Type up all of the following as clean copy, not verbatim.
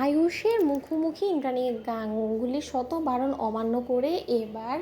আয়ুষের মুখোমুখি ইন্দ্রাণী গাঙ্গুলি শত বারণ অমান্য করে এবার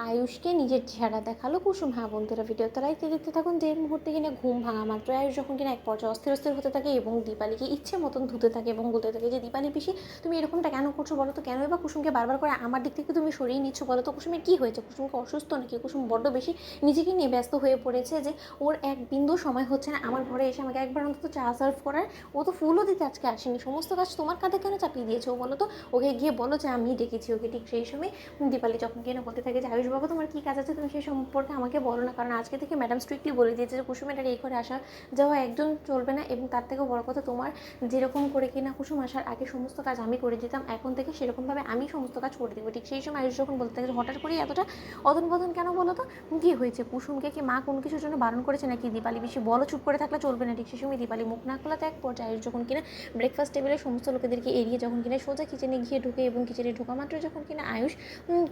আয়ুষকে নিজের চেহারা দেখালো কুসুম। হ্যাঁ বন্ধুরা, ভিডিওতে লাইক দেখতে থাকুন। যে মুহূর্তে কিনা ঘুম ভাঙা মাত্র আয়ুষ যখন কিনা এক পর্যায়ে অস্থির অস্থির হতে থাকে এবং দীপালিকে ইচ্ছে মতন ধুতে থাকে এবং বলতে থাকে যে দীপালি পিসি তুমি এরকমটা কেন করছো বলো তো, কেন এবার কুসুমকে বারবার করে আমার দিক থেকে তুমি সরিয়ে নিচ্ছ বলো তো, কুসুমের কী হয়েছে, কুসুমকে অসুস্থ নাকি, কুসুম বড্ড বেশি নিজেকে নিয়ে ব্যস্ত হয়ে পড়েছে যে ওর এক বিন্দু সময় হচ্ছে না আমার ঘরে এসে আমাকে একবার অন্তত চা সার্ভ করার। ও তো ফুলও দিতে আজকে আসেনি, সমস্ত কাজ তোমার কাঁধে কেন চাপিয়ে দিয়েছো বলো তো, ওকে গিয়ে বলো যে আমি ডেকেছি ওকে। ঠিক সেই সময় দীপালি যখন কিনা বলতে থাকে যে আয়ুষ বাবা তোমার কী কাজ আছে তুমি সেই সম্পর্কে আমাকে বলো না, কারণ আজকে থেকে ম্যাডাম স্ট্রিক্টলি বলে দিয়েছে যে কুসুমের এই ঘরে আসা যাওয়া একজন চলবে না, এবং তার থেকেও বড় কথা তোমার যেরকম করে কিনা কুসুম আসার আগে সমস্ত কাজ আমি করে দিতাম, এখন থেকে সেরকমভাবে আমি সমস্ত কাজ করে দেবো। ঠিক সেই সময় আয়ুষ যখন বলতে থাকে হঠাৎ করে এতটা অদন বদন কেন বলো তো, কী হয়েছে, কুসুমকে কি মা কোনো কিছুর জন্য বারণ করেছে নাকি, দীপালি বেশি বলো চুপ করে থাকলে চলবে না। ঠিক সেই সময় দীপালি মুখ না খোলাতে এক পর্যায়ে আয়ুষ যখন কিনা ব্রেকফাস্ট টেবিলে সমস্ত লোকেদেরকে এড়িয়ে যখন কিনা সোজা কিচেনে গিয়ে ঢুকে এবং কিচেনে ঢোকা মাত্র যখন কিনা আয়ুষ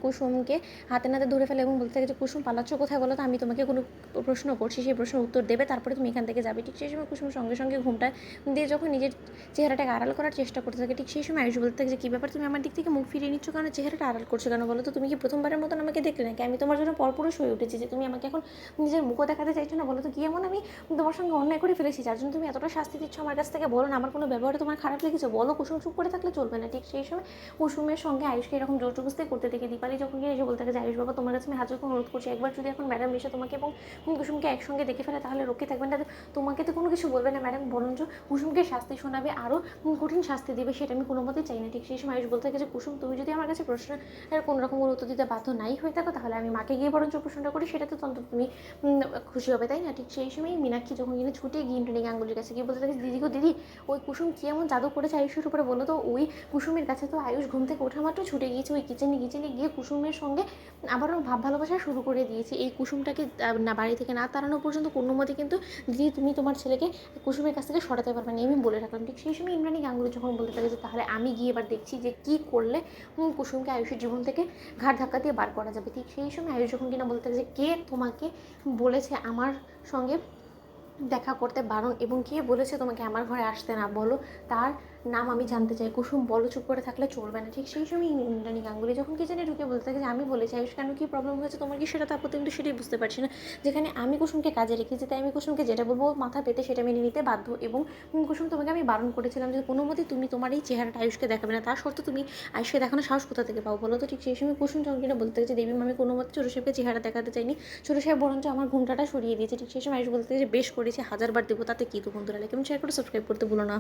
কুসুমকে হাতে নাতে ধরে ফেলে এবং বলতে থাকে যে কুসুম পালাচ্ছ কোথায় বলো তো, আমি তোমাকে কোনো প্রশ্ন করছি সেই প্রশ্নের উত্তর দেবে তারপরে তুমি এখান থেকে যাবে। ঠিক সেই সময় কুসুম সঙ্গে সঙ্গে ঘুমটা দিয়ে যখন নিজের চেহারাটাকে আড়াল করার চেষ্টা করতে থাকে, ঠিক সেই সময় আয়ুষ বলতে থাকে যে কী ব্যাপার তুমি আমার দিক থেকে মুখ ফিরিয়ে নিচ্ছ কেন, চেহারাটা আড়াল করছো কেন বলো তো, তুমি কি প্রথমবারের মতন আমাকে দেখলে নাকি, আমি তোমার জন্য পরপুরুষ হয়ে উঠেছি যে তুমি আমাকে এখন নিজের মুখও দেখাতে চাইছো না বলো তো, কি এমন আমি তোমার সঙ্গে অন্যায় করে ফেলেছি যার জন্য তুমি এতটা শাস্তি দিচ্ছ আমার কাছ থেকে, বলো না আমার কোনো ব্যবহারে তোমার খারাপ লেগেছে বলো, কুসুম চুপ করে থাকলে চলবে না। ঠিক সেই সময় কুসুমের সঙ্গে আয়ুষকে এরকম জোর জবরদস্তি করতে দেখে দীপালি যখন গিয়ে এসে বলতে থাকে যে আয়ুষ বাবা তোমার কাছে আমি হাজার কোনো অনুরোধ করছি, একবার যদি এখন ম্যাডাম এসে তোমাকে এবং কুসুমকে একসঙ্গে দেখে ফেলে তাহলে রক্ষে থাকবেন না, তোমাকে তো কোনো কিছু বলবে না ম্যাডাম, বরঞ্চ কুসুমকে শাস্তি শোনাবে, আরও কঠিন শাস্তি দেবে, সেটা আমি কোনো মতেই চাই না। ঠিক সেই সময় আয়ুষ বলতে থাকে যে কুসুম তুমি যদি আমার কাছে প্রশ্নের কোনো রকম উত্তর দিতে বাধ্য নাই হয়ে থাকো তাহলে আমি মাকে গিয়ে বরঞ্চ প্রশ্নটা করি, সেটাতে তো অন্তত তুমি খুশি হবে তাই না। ঠিক সেই সময় মীনাক্ষী যখন কিনে ছুটে গিয়ে ইন্দ্রাণী গাঙ্গুলির কাছে গিয়ে বলতে থাকে দিদি গো দিদি, ওই কুসুম কী এমন জাদু করেছে আয়ুষের উপরে বলো তো, ওই কুসুমের কাছে তো আয়ুষ ঘুম থেকে ওঠা মাত্র ছুটে গিয়েছে ওই কিচেনে গিয়ে কুসুমের সঙ্গে আবারও ভাব ভালোবাসা শুরু করে দিয়েছে, এই কুসুমটাকে না বাড়ি থেকে না তাড়ানো পর্যন্ত কোনো মতে কিন্তু দিদি তুমি তোমার ছেলেকে কুসুমের কাছ থেকে সরাতে পারবে না, আমি বলে রাখলাম। ঠিক সেই সময় ইন্দ্রাণী গাঙ্গুলি যখন বলতে থাকে যে তাহলে আমি গিয়ে এবার দেখছি যে কী করলে কুসুমকে আয়ুষের জীবন থেকে ঘাট ধাক্কা দিয়ে বার করা যাবে। ঠিক সেই সময় আয়ুষ যখন কিনা বলতে থাকে যে কে তোমাকে বলেছে আমার সঙ্গে দেখা করতে বারণ এবং কে বলেছে তোমাকে আমার ঘরে আসতে না, বলো তার নাম আমি জানতে চাই, কুসুম বলো চুপ করে থাকলে চলবে না। ঠিক সেই সময় ইন্দ্রাণী গাঙ্গুলি যখন কিচেনে ঢুকে বলতে থাকে যে আমি বলেছি আয়ুষ কেন কী প্রবলেম হয়েছে তোমার কি, সেটা তো আপত্তি, কিন্তু সেটাই বুঝতে পারছি না, যেখানে আমি কুসুমকে কাজে রেখেছি তাই আমি কুসুমকে যেটা বলবো মাথা পেতে সেটা মেনে নিতে বাধ্য, এবং কুসুম তোমাকে আমি বারণ করেছিলাম যে কোনো মতেই তুমি তোমার এই চেহারাটা আয়ুষকে দেখাবে না, তার সত্ত্বেও তুমি আয়ুষকে দেখানো সাহস কোথা থেকে পাও বলো তো। ঠিক সেই সময় কুসুম যখন কিনা বলতে থাকে যে দেবী আমি কোনো মতে ছোটো সাহেবকে চেহারা দেখাতে চাইনি, ছোটো সাহেব বরঞ্চ আমার ঘুমটাটা সরিয়ে দিয়েছে। ঠিক সেই সময় আয়ুষ বলতে থাকে যে বেশ করেছি, হাজারবার দেবো তাতে কী, তো বন্ধুরা লাইক এবং শেয়ার করে সাবস্ক্রাইব করতে ভুলো না।